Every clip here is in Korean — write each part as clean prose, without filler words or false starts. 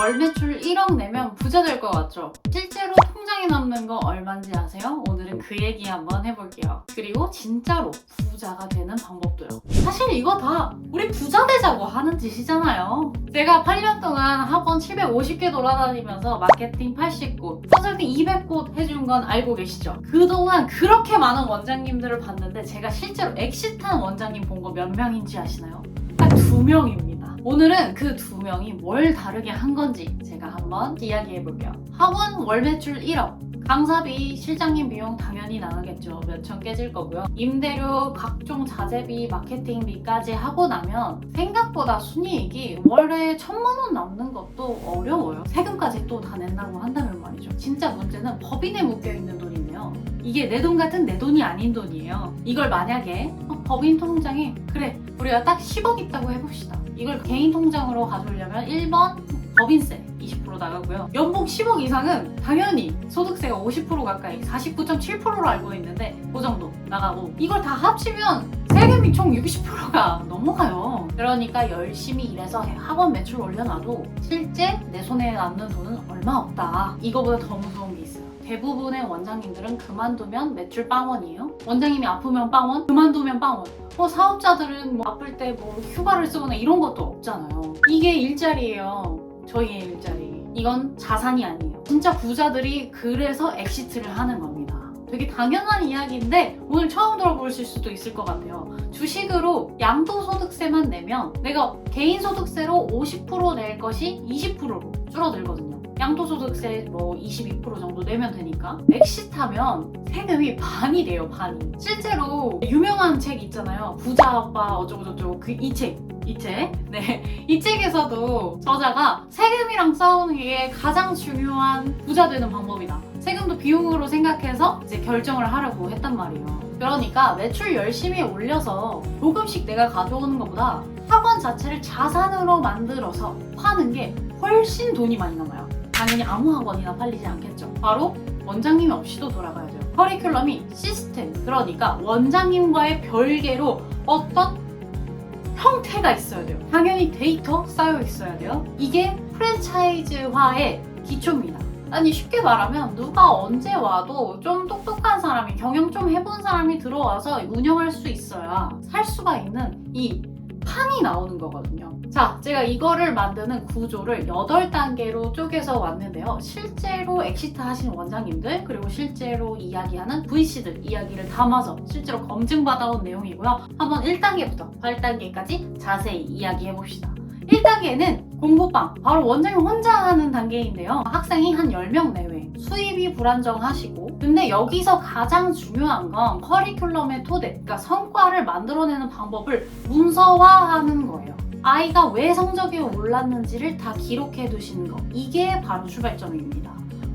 월 매출 1억 내면 부자 될 것 같죠? 실제로 통장에 남는 거 얼마인지 아세요? 오늘은 그 얘기 한번 해볼게요. 그리고 진짜로 부자가 되는 방법도요. 사실 이거 다 우리 부자 되자고 하는 짓이잖아요. 제가 8년 동안 학원 750개 돌아다니면서 마케팅 80곳, 컨설팅 200곳 해준 건 알고 계시죠? 그동안 그렇게 많은 원장님들을 봤는데 제가 실제로 엑시트한 원장님 본 거 몇 명인지 아시나요? 딱 2명입니다. 오늘은 그 2명이 뭘 다르게 한 건지 제가 한번 이야기해 볼게요. 학원 월 매출 1억, 강사비, 실장님 비용 당연히 나가겠죠. 몇천 깨질 거고요. 임대료, 각종 자재비, 마케팅비까지 하고 나면 생각보다 순이익이 월에 1,000만 원 남는 것도 어려워요. 세금까지 또 다 낸다고 한다면 말이죠. 진짜 문제는 법인에 묶여있는 돈이네요. 이게 내 돈 같은 내 돈이 아닌 돈이에요. 이걸 만약에 법인 통장에 그래 우리가 딱 10억 있다고 해봅시다. 이걸 개인 통장으로 가져오려면 1번 법인세 20% 나가고요. 연봉 10억 이상은 당연히 소득세가 50% 가까이 49.7%로 알고 있는데 그 정도 나가고 이걸 다 합치면 세금이 총 60%가 넘어가요. 그러니까 열심히 일해서 학원 매출 올려놔도 실제 내 손에 남는 돈은 얼마 없다. 이거보다 더 무서운 게 있어요. 대부분의 원장님들은 그만두면 매출 빵원이에요. 원장님이 아프면 빵원, 그만두면 빵원. 사업자들은 아플 때 휴가를 쓰거나 이런 것도 없잖아요. 이게 일자리예요. 저희의 일자리. 이건 자산이 아니에요. 진짜 부자들이 그래서 엑시트를 하는 겁니다. 되게 당연한 이야기인데 오늘 처음 들어보실 수도 있을 것 같아요. 주식으로 양도소득세만 내면 내가 개인소득세로 50% 낼 것이 20%로 줄어들거든요. 양도소득세 22% 정도 내면 되니까 엑시트하면 세금이 반이 돼요. 반이. 실제로 유명한 책 있잖아요. 부자 아빠 어쩌고저쩌고 이 책. 네. 이 책에서도 저자가 세금이랑 싸우는 게 가장 중요한 부자 되는 방법이다. 세금도 비용으로 생각해서 이제 결정을 하려고 했단 말이에요. 그러니까 매출 열심히 올려서 조금씩 내가 가져오는 것보다 학원 자체를 자산으로 만들어서 파는 게 훨씬 돈이 많이 남아요. 당연히 아무 학원이나 팔리지 않겠죠. 바로 원장님이 없이도 돌아가야 돼요. 커리큘럼이 시스템, 그러니까 원장님과의 별개로 어떤 형태가 있어야 돼요. 당연히 데이터 쌓여 있어야 돼요. 이게 프랜차이즈화의 기초입니다. 아니 쉽게 말하면 누가 언제 와도 좀 똑똑한 사람이 경영 좀 해본 사람이 들어와서 운영할 수 있어야 살 수가 있는 이 판이 나오는 거거든요. 자, 제가 이거를 만드는 구조를 8단계로 쪼개서 왔는데요. 실제로 엑시트 하신 원장님들 그리고 실제로 이야기하는 VC들 이야기를 담아서 실제로 검증받아온 내용이고요. 한번 1단계부터 8단계까지 자세히 이야기해봅시다. 1단계는 공부방, 바로 원장님 혼자 하는 단계인데요. 학생이 한 10명 내외, 수입이 불안정하시고 근데 여기서 가장 중요한 건 커리큘럼의 토대, 그러니까 성과를 만들어내는 방법을 문서화하는 거예요. 아이가 왜 성적이 올랐는지를 다 기록해 두시는 거, 이게 바로 출발점입니다.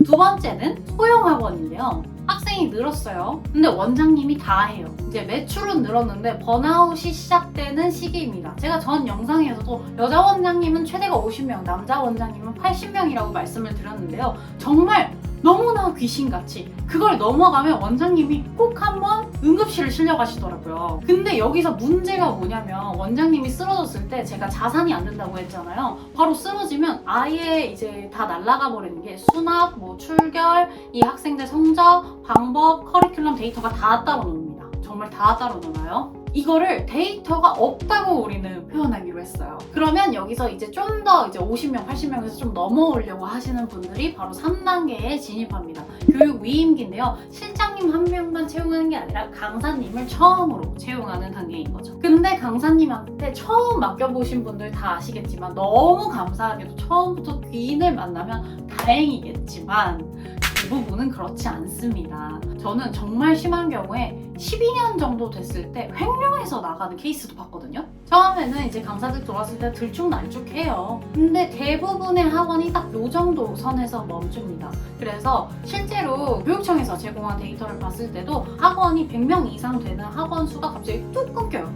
두 번째는 소형학원인데요. 학생이 늘었어요. 근데 원장님이 다 해요. 이제 매출은 늘었는데 번아웃이 시작되는 시기입니다. 제가 전 영상에서도 여자 원장님은 최대가 50명, 남자 원장님은 80명이라고 말씀을 드렸는데요. 정말 너무나 귀신같이 그걸 넘어가면 원장님이 꼭 한번 응급실을 실려가시더라고요. 근데 여기서 문제가 뭐냐면 원장님이 쓰러졌을 때 제가 자산이 안 된다고 했잖아요. 바로 쓰러지면 아예 이제 다 날아가 버리는 게 수납, 출결, 이 학생들 성적, 방법, 커리큘럼 데이터가 다 따로 놓습니다. 정말 다 따로 놓나요? 이거를 데이터가 없다고 우리는 표현하기로 했어요. 그러면 여기서 이제 좀 더 50명, 80명에서 좀 넘어오려고 하시는 분들이 바로 3단계에 진입합니다. 교육 위임기인데요. 실장님 한 명만 채용하는 게 아니라 강사님을 처음으로 채용하는 단계인 거죠. 근데 강사님한테 처음 맡겨보신 분들 다 아시겠지만 너무 감사하게도 처음부터 귀인을 만나면 다행이겠지만 대부분은 그렇지 않습니다. 저는 정말 심한 경우에 12년 정도 됐을 때 횡령해서 나가는 케이스도 봤거든요. 처음에는 이제 강사들 들어왔을 때 들쭉날쭉해요. 근데 대부분의 학원이 딱 요 정도 선에서 멈춥니다. 그래서 실제로 교육청에서 제공한 데이터를 봤을 때도 학원이 100명 이상 되는 학원 수가 갑자기 뚝 끊겨요.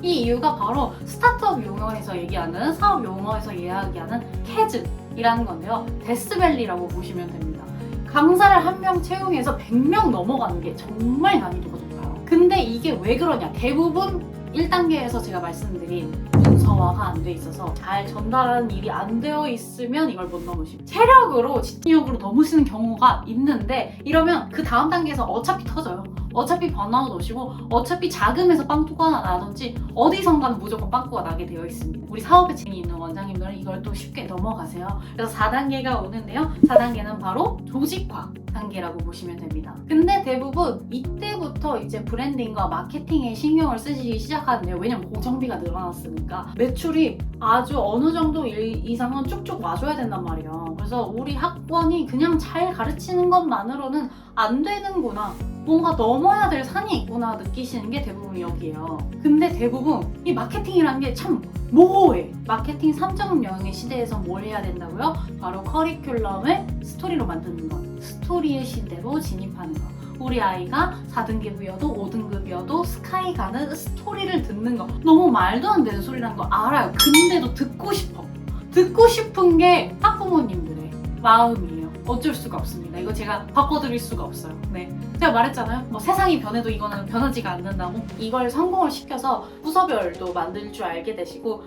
이 이유가 바로 스타트업 용어에서 얘기하는, 사업 용어에서 이야기하는 캐즘이라는 건데요. 데스밸리라고 보시면 됩니다. 강사를 한 명 채용해서 100명 넘어가는 게 정말 난이도가 높아요. 근데 이게 왜 그러냐? 대부분 1단계에서 제가 말씀드린 문서화가 안 돼 있어서 잘 전달하는 일이 안 되어 있으면 이걸 못 넘으시고, 체력으로 집중력으로 넘으시는 경우가 있는데, 이러면 그 다음 단계에서 어차피 터져요. 어차피 번아웃 오시고 어차피 자금에서 빵꾸가 나든지 어디선가는 무조건 빵꾸가 나게 되어 있습니다. 우리 사업에 재미 있는 원장님들은 이걸 또 쉽게 넘어가세요. 그래서 4단계가 오는데요. 4단계는 바로 조직화 단계라고 보시면 됩니다. 근데 대부분 이때부터 이제 브랜딩과 마케팅에 신경을 쓰시기 시작하는데요. 왜냐면 고정비가 늘어났으니까 매출이 아주 어느 정도 이상은 쭉쭉 와줘야 된단 말이에요. 그래서 우리 학원이 그냥 잘 가르치는 것만으로는 안 되는구나, 뭔가 넘어야 될 산이 있구나 느끼시는 게 대부분 여기에요. 근데 대부분 이 마케팅이라는 게 참 모호해. 마케팅 3.0의 시대에서 뭘 해야 된다고요? 바로 커리큘럼을 스토리로 만드는 것, 스토리의 시대로 진입하는 것. 우리 아이가 4등급이어도 5등급이어도 스카이 가는 스토리를 듣는 거. 너무 말도 안 되는 소리라는 거 알아요. 근데도 듣고 싶어. 듣고 싶은 게 학부모님들의 마음이에요. 어쩔 수가 없습니다. 이거 제가 바꿔드릴 수가 없어요. 네, 제가 말했잖아요. 뭐 세상이 변해도 이거는 변하지가 않는다고. 이걸 성공을 시켜서 부서별도 만들 줄 알게 되시고,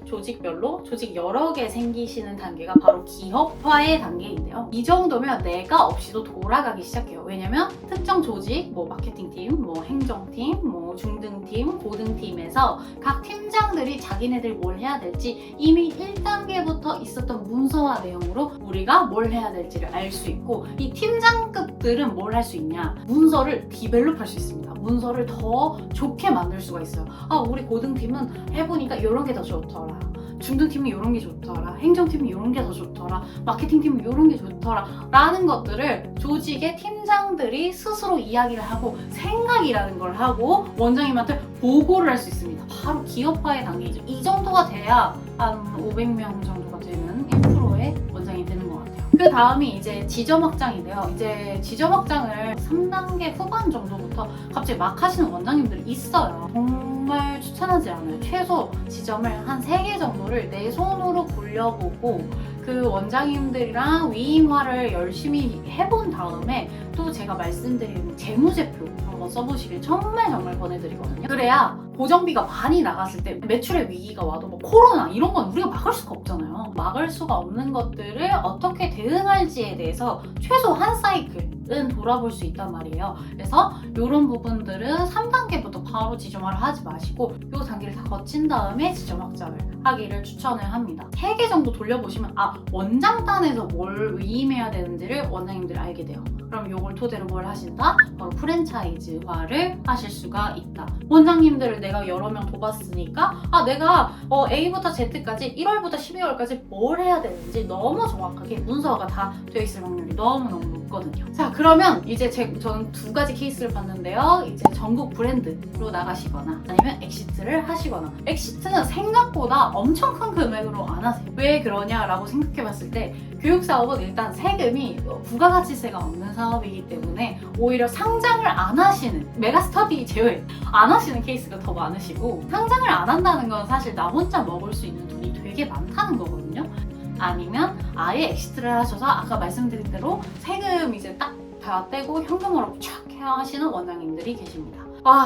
조직별로 조직 여러 개 생기시는 단계가 바로 기업화의 단계인데요. 이 정도면 내가 없이도 돌아가기 시작해요. 왜냐면 특정 조직, 뭐 마케팅팀, 뭐 행정팀, 뭐 중등팀, 고등팀에서 각 팀장들이 자기네들 뭘 해야 될지 이미 1단계부터 있었던 문서화 내용으로 우리가 뭘 해야 될지를 알 수 있고, 이 팀장급들은 뭘 할 수 있냐? 문서를 디벨롭 할 수 있습니다. 문서를 더 좋게 만들 수가 있어요. 아, 우리 고등팀은 해보니까 이런 게 더 좋더라. 중등팀은 이런 게 좋더라. 행정팀은 이런 게 더 좋더라. 마케팅팀은 이런 게 좋더라. 라는 것들을 조직의 팀장들이 스스로 이야기를 하고 생각이라는 걸 하고 원장님한테 보고를 할 수 있습니다. 바로 기업화의 단계이죠. 이 정도가 돼야 한 500명 정도가 되는 1%의 원장이 되는 것 같아요. 그 다음이 이제 지점 확장인데요. 이제 지점 확장을 3단계 후반 정도부터 갑자기 막 하시는 원장님들이 있어요. 정말 추천하지 않아요. 최소 지점을 한 3개 정도를 내 손으로 굴려보고 그 원장님들이랑 위임화를 열심히 해본 다음에 또 제가 말씀드린 재무제표 한번 써보시길 정말 권해드리거든요. 그래야 고정비가 많이 나갔을 때 매출의 위기가 와도 뭐 코로나 이런 건 우리가 막을 수가 없잖아요. 막을 수가 없는 것들을 어떻게 대응할지에 대해서 최소 한 사이클은 돌아볼 수 있단 말이에요. 그래서 이런 부분들은 3단계부터 바로 지점화를 하지 마시고 이 단계를 다 거친 다음에 지점 확장을 하기를 추천을 합니다. 3개 정도 돌려보시면 원장단에서 뭘 위임해야 되는지를 원장님들이 알게 돼요. 그럼 이걸 토대로 뭘 하신다? 바로 프랜차이즈화를 하실 수가 있다. 원장님들을 내가 여러 명 돕았으니까 내가 A부터 Z까지 1월부터 12월까지 뭘 해야 되는지 너무 정확하게 문서화가 다 되어 있을 확률이 너무너무 높거든요. 자, 그러면 이제 저는 2가지 케이스를 봤는데요. 이제 전국 브랜드로 나가시거나 아니면 엑시트를 하시거나. 엑시트는 생각보다 엄청 큰 금액으로 안 하세요. 왜 그러냐라고 생각해봤을 때 교육사업은 일단 세금이 부가가치세가 없는 사업이기 때문에 오히려 상장을 안 하시는, 메가스터디 제외 안 하시는 케이스가 더 많으시고, 상장을 안 한다는 건 사실 나 혼자 먹을 수 있는 돈이 되게 많다는 거거든요. 아니면 아예 엑시트를 하셔서 아까 말씀드린 대로 세금 이제 딱 다 떼고 현금으로 촥 하시는 원장님들이 계십니다.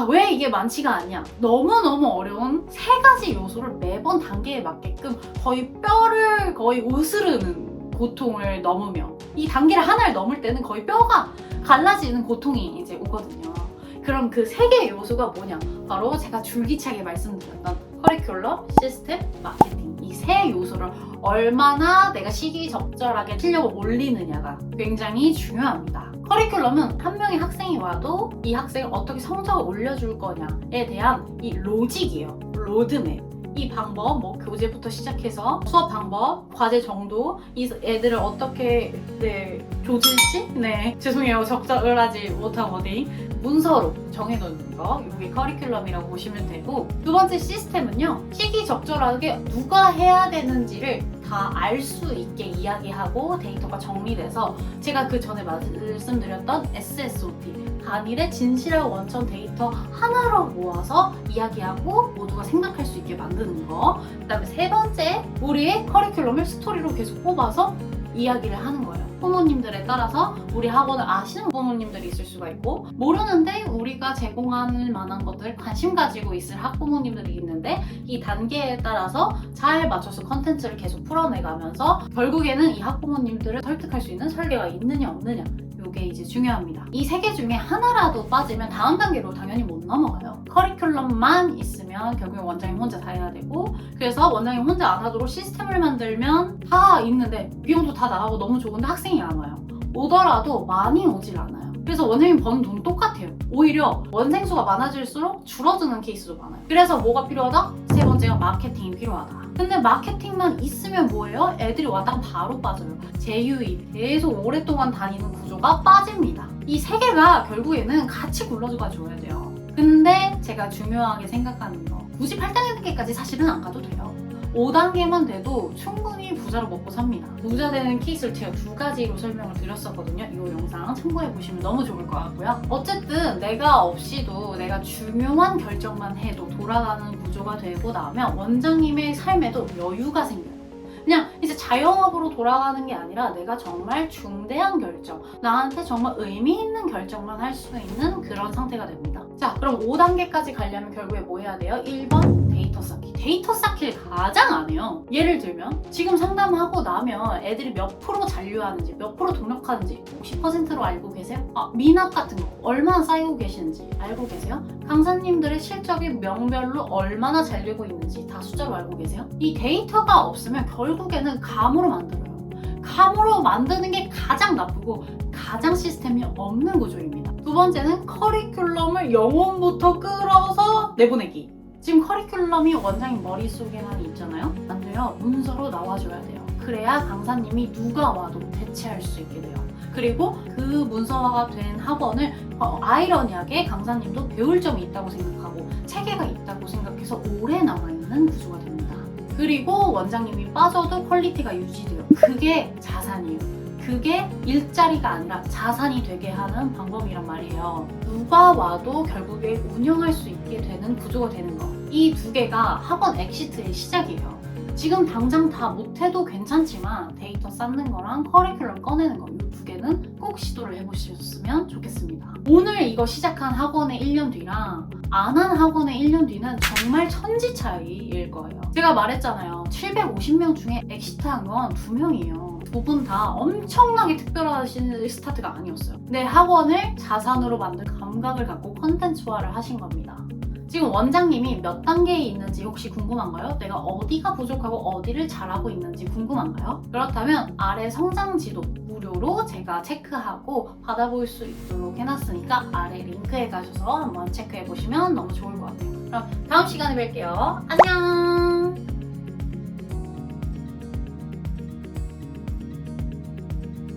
왜 이게 많지가 않냐? 너무너무 어려운 3가지 요소를 매번 단계에 맞게끔 거의 뼈를 으스르는 고통을 넘으며, 이 단계를 하나를 넘을 때는 거의 뼈가 갈라지는 고통이 이제 오거든요. 그럼 그 3개의 요소가 뭐냐? 바로 제가 줄기차게 말씀드렸던 커리큘럼, 시스템, 마케팅. 이 3 요소를 얼마나 내가 시기적절하게 실력을 올리느냐가 굉장히 중요합니다. 커리큘럼은 한 명의 학생이 와도 이 학생을 어떻게 성적을 올려줄 거냐에 대한 이 로직이에요. 로드맵. 이 방법, 뭐 교재부터 시작해서 수업 방법, 과제 정도, 이 애들을 어떻게 조질지? 죄송해요. 적절하지 못한 워딩. 문서로 정해놓는 거, 이게 커리큘럼이라고 보시면 되고, 2번째 시스템은요, 시기적절하게 누가 해야 되는지를 다 알 수 있게 이야기하고 데이터가 정리돼서 제가 그 전에 말씀드렸던 SSOT, 단일의 진실한 원천 데이터 하나로 모아서 이야기하고 모두가 생각할 수 있게 만드는 거. 그 다음에 3번째, 우리의 커리큘럼을 스토리로 계속 뽑아서 이야기를 하는 거예요. 학부모님들에 따라서 우리 학원을 아시는 부모님들이 있을 수가 있고, 모르는데 우리가 제공할 만한 것들 관심 가지고 있을 학부모님들이 있는데, 이 단계에 따라서 잘 맞춰서 컨텐츠를 계속 풀어내가면서 결국에는 이 학부모님들을 설득할 수 있는 설계가 있느냐 없느냐, 이게 이제 중요합니다. 이 세 개 중에 하나라도 빠지면 다음 단계로 당연히 못 넘어가요. 커리큘럼만 있으면 결국에 원장님 혼자 다 해야 되고, 그래서 원장님 혼자 안 하도록 시스템을 만들면 다 있는데 비용도 다 나가고 너무 좋은데 학생이 안 와요. 오더라도 많이 오질 않아요. 그래서 원장님 버는 돈 똑같아요. 오히려 원생 수가 많아질수록 줄어드는 케이스도 많아요. 그래서 뭐가 필요하다? 세 번째가 마케팅이 필요하다. 근데 마케팅만 있으면 뭐예요? 애들이 왔다가 바로 빠져요. 제휴입, 계속 오랫동안 다니는 구조가 빠집니다. 이 세 개가 결국에는 같이 굴러줘가 줘야 돼요. 근데 제가 중요하게 생각하는 거, 굳이 8단계까지 사실은 안 가도 돼요. 5단계만 돼도 충분히 부자로 먹고 삽니다. 부자 되는 케이스를 제가 2가지로 설명을 드렸었거든요. 이 영상 참고해보시면 너무 좋을 것 같고요. 어쨌든 내가 없이도 내가 중요한 결정만 해도 돌아가는 구조가 되고 나면 원장님의 삶에도 여유가 생겨요. 그냥 이제 자영업으로 돌아가는 게 아니라 내가 정말 중대한 결정, 나한테 정말 의미 있는 결정만 할 수 있는 그런 상태가 됩니다. 자, 그럼 5단계까지 가려면 결국에 뭐 해야 돼요? 1번 데이터 쌓기. 데이터 쌓기를 가장 안 해요. 예를 들면 지금 상담하고 나면 애들이 몇 프로 잔류하는지, 몇 프로 등록하는지 혹시 퍼센트로 알고 계세요? 미납 같은 거 얼마나 쌓이고 계시는지 알고 계세요? 강사님들의 실적이 명별로 얼마나 잘 되고 있는지 다 숫자로 알고 계세요? 이 데이터가 없으면 결국에는 감으로 만들어요. 감으로 만드는 게 가장 나쁘고 가장 시스템이 없는 구조입니다. 두 번째는 커리큘럼을 영혼부터 끌어서 내보내기. 지금 커리큘럼이 원장님 머릿속에만 있잖아요? 안 돼요. 문서로 나와줘야 돼요. 그래야 강사님이 누가 와도 대체할 수 있게 돼요. 그리고 그 문서화가 된 학원을 아이러니하게 강사님도 배울 점이 있다고 생각하고 체계가 있다고 생각해서 오래 남아있는 구조가 됩니다. 그리고 원장님이 빠져도 퀄리티가 유지돼요. 그게 자산이에요. 그게 일자리가 아니라 자산이 되게 하는 방법이란 말이에요. 누가 와도 결국에 운영할 수 있게 되는 구조가 되는 거. 이 2개가 학원 엑시트의 시작이에요. 지금 당장 다 못해도 괜찮지만 데이터 쌓는 거랑 커리큘럼 꺼내는 거, 이 2개는 꼭 시도를 해보셨으면 좋겠습니다. 오늘 이거 시작한 학원의 1년 뒤랑 안 한 학원의 1년 뒤는 정말 천지 차이일 거예요. 제가 말했잖아요. 750명 중에 엑시트한 건 2명이에요. 두 분 다 엄청나게 특별하신 스타트가 아니었어요. 근데 학원을 자산으로 만들 감각을 갖고 컨텐츠화를 하신 겁니다. 지금 원장님이 몇 단계에 있는지 혹시 궁금한가요? 내가 어디가 부족하고 어디를 잘하고 있는지 궁금한가요? 그렇다면 아래 성장 지도 무료로 제가 체크하고 받아볼 수 있도록 해놨으니까 아래 링크에 가셔서 한번 체크해보시면 너무 좋을 것 같아요. 그럼 다음 시간에 뵐게요. 안녕!